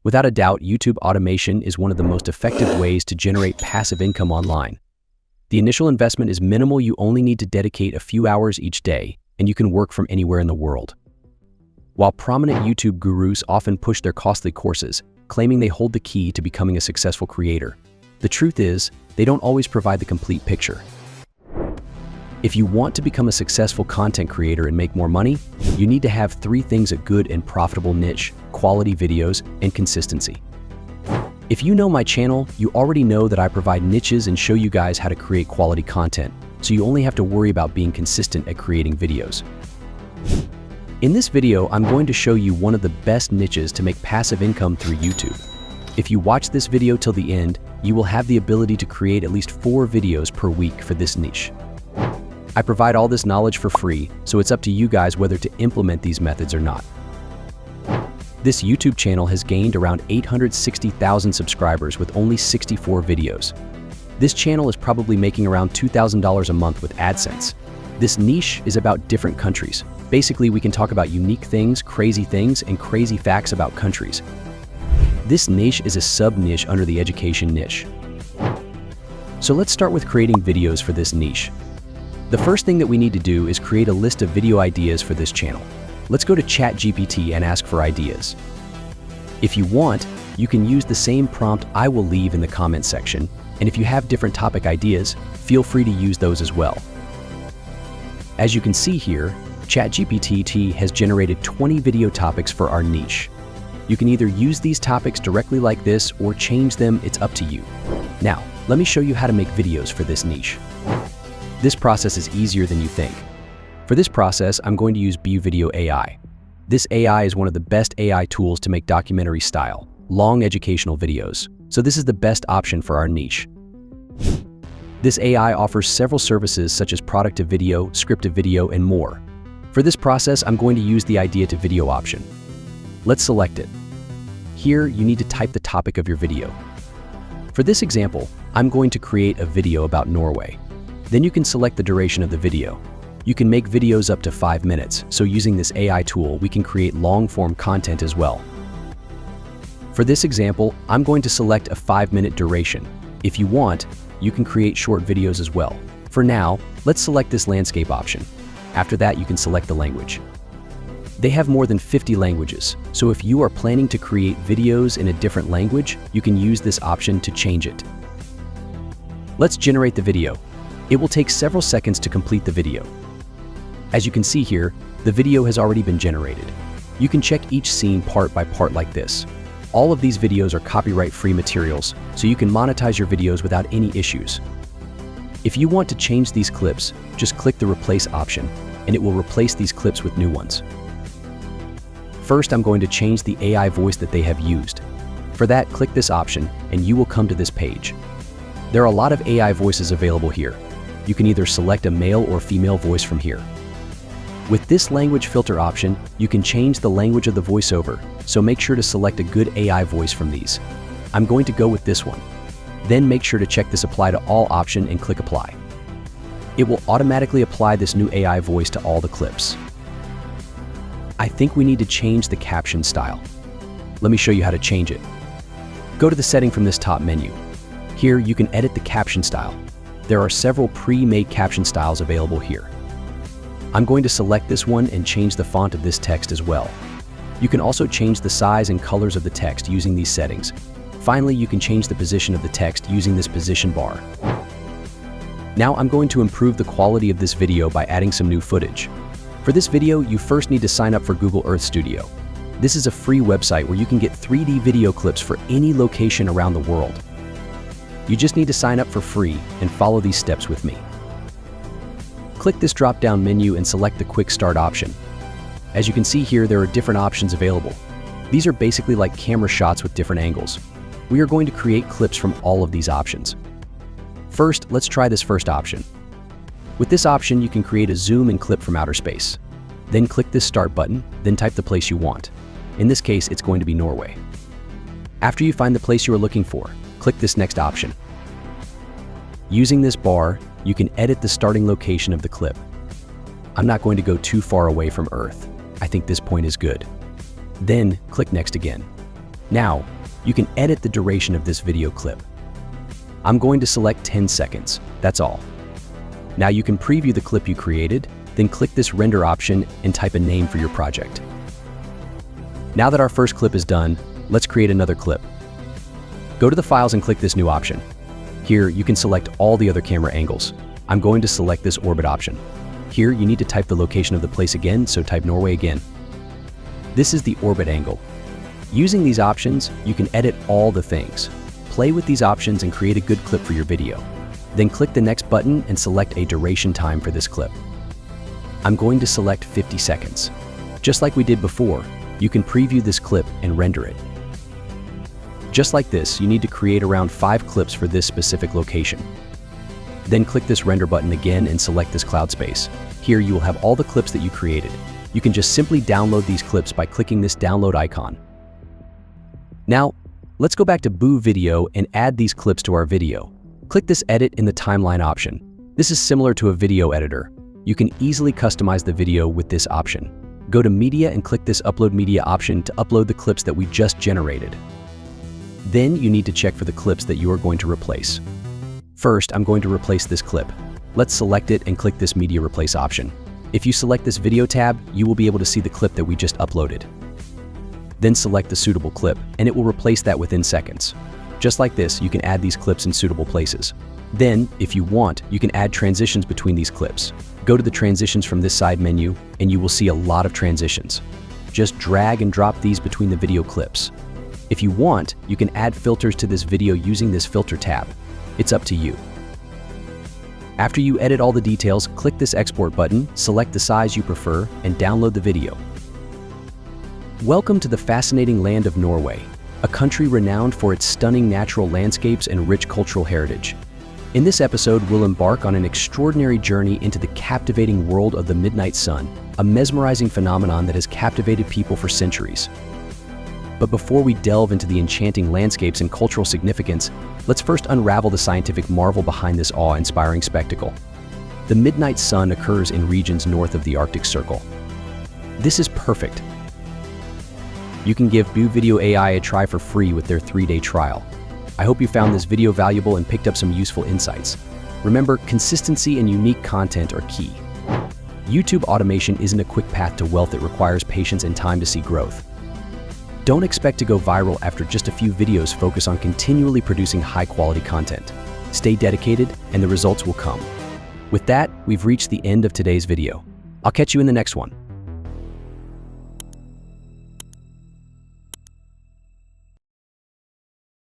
Without a doubt, YouTube automation is one of the most effective ways to generate passive income online. The initial investment is minimal. You only need to dedicate a few hours each day, and you can work from anywhere in the world. While prominent YouTube gurus often push their costly courses, claiming they hold the key to becoming a successful creator, the truth is, they don't always provide the complete picture. If you want to become a successful content creator and make more money, you need to have 3 things: a good and profitable niche, quality videos, and consistency. If you know my channel, you already know that I provide niches and show you guys how to create quality content, so you only have to worry about being consistent at creating videos. In this video, I'm going to show you one of the best niches to make passive income through YouTube. If you watch this video till the end, you will have the ability to create at least 4 videos per week for this niche. I provide all this knowledge for free, so it's up to you guys whether to implement these methods or not. This YouTube channel has gained around 860,000 subscribers with only 64 videos. This channel is probably making around $2,000 a month with AdSense. This niche is about different countries. Basically, we can talk about unique things, and crazy facts about countries. This niche is a sub-niche under the education niche. So let's start with creating videos for this niche. The first thing that we need to do is create a list of video ideas for this channel. Let's go to ChatGPT and ask for ideas. If you want, you can use the same prompt I will leave in the comment section, and if you have different topic ideas, feel free to use those as well. As you can see here, ChatGPT has generated 20 video topics for our niche. You can either use these topics directly like this or change them, it's up to you. Now, let me show you how to make videos for this niche. This process is easier than you think. For this process, I'm going to use Video AI. This AI is one of the best AI tools to make documentary-style, long educational videos, so this is the best option for our niche. This AI offers several services such as product-to-video, script-to-video, and more. For this process, I'm going to use the idea-to-video option. Let's select it. Here, you need to type the topic of your video. For this example, I'm going to create a video about Norway. Then you can select the duration of the video. You can make videos up to 5 minutes, so using this AI tool, we can create long-form content as well. For this example, I'm going to select a 5-minute duration. If you want, you can create short videos as well. For now, let's select this landscape option. After that, you can select the language. They have more than 50 languages, so if you are planning to create videos in a different language, you can use this option to change it. Let's generate the video. It will take several seconds to complete the video. As you can see here, the video has already been generated. You can check each scene part by part like this. All of these videos are copyright-free materials, so you can monetize your videos without any issues. If you want to change these clips, just click the Replace option, and it will replace these clips with new ones. First, I'm going to change the AI voice that they have used. For that, click this option, and you will come to this page. There are a lot of AI voices available here. You can either select a male or female voice from here. With this language filter option, you can change the language of the voiceover, so make sure to select a good AI voice from these. I'm going to go with this one. Then make sure to check this Apply to All option and click Apply. It will automatically apply this new AI voice to all the clips. I think we need to change the caption style. Let me show you how to change it. Go to the setting from this top menu. Here, you can edit the caption style. There are several pre-made caption styles available here. I'm going to select this one and change the font of this text as well. You can also change the size and colors of the text using these settings. Finally, you can change the position of the text using this position bar. Now I'm going to improve the quality of this video by adding some new footage. For this video, you first need to sign up for Google Earth Studio. This is a free website where you can get 3D video clips for any location around the world. You just need to sign up for free and follow these steps with me. Click this drop-down menu and select the Quick Start option. As you can see here, there are different options available. These are basically like camera shots with different angles. We are going to create clips from all of these options. First, let's try this first option. With this option, you can create a zoom and clip from outer space. Then click this Start button, then type the place you want. In this case, it's going to be Norway. After you find the place you are looking for, click this next option. Using this bar, you can edit the starting location of the clip. I'm not going to go too far away from Earth. I think this point is good. Then, click Next again. Now, you can edit the duration of this video clip. I'm going to select 10 seconds, that's all. Now you can preview the clip you created, then click this render option and type a name for your project. Now that our first clip is done, let's create another clip. Go to the files and click this new option. Here, you can select all the other camera angles. I'm going to select this orbit option. Here, you need to type the location of the place again, so type Norway again. This is the orbit angle. Using these options, you can edit all the things. Play with these options and create a good clip for your video. Then click the next button and select a duration time for this clip. I'm going to select 50 seconds. Just like we did before, you can preview this clip and render it. Just like this, you need to create around 5 clips for this specific location. Then click this render button again and select this cloud space. Here you will have all the clips that you created. You can just simply download these clips by clicking this download icon. Now, let's go back to Boo Video and add these clips to our video. Click this edit in the timeline option. This is similar to a video editor. You can easily customize the video with this option. Go to Media and click this Upload Media option to upload the clips that we just generated. Then you need to check for the clips that you are going to replace. First, I'm going to replace this clip. Let's select it and click this Media Replace option. If you select this video tab, you will be able to see the clip that we just uploaded. Then select the suitable clip, and it will replace that within seconds. Just like this, you can add these clips in suitable places. Then, if you want, you can add transitions between these clips. Go to the transitions from this side menu, and you will see a lot of transitions. Just drag and drop these between the video clips. If you want, you can add filters to this video using this filter tab. It's up to you. After you edit all the details, click this export button, select the size you prefer, and download the video. Welcome to the fascinating land of Norway, a country renowned for its stunning natural landscapes and rich cultural heritage. In this episode, we'll embark on an extraordinary journey into the captivating world of the midnight sun, a mesmerizing phenomenon that has captivated people for centuries. But before we delve into the enchanting landscapes and cultural significance, let's first unravel the scientific marvel behind this awe-inspiring spectacle. The midnight sun occurs in regions north of the Arctic Circle. This is perfect. You can give Boo Video AI a try for free with their 3-day trial. I hope you found this video valuable and picked up some useful insights. Remember, consistency and unique content are key. YouTube automation isn't a quick path to wealth. It requires patience and time to see growth. Don't expect to go viral after just a few videos. Focus on continually producing high-quality content. Stay dedicated, and the results will come. With that, we've reached the end of today's video. I'll catch you in the next one.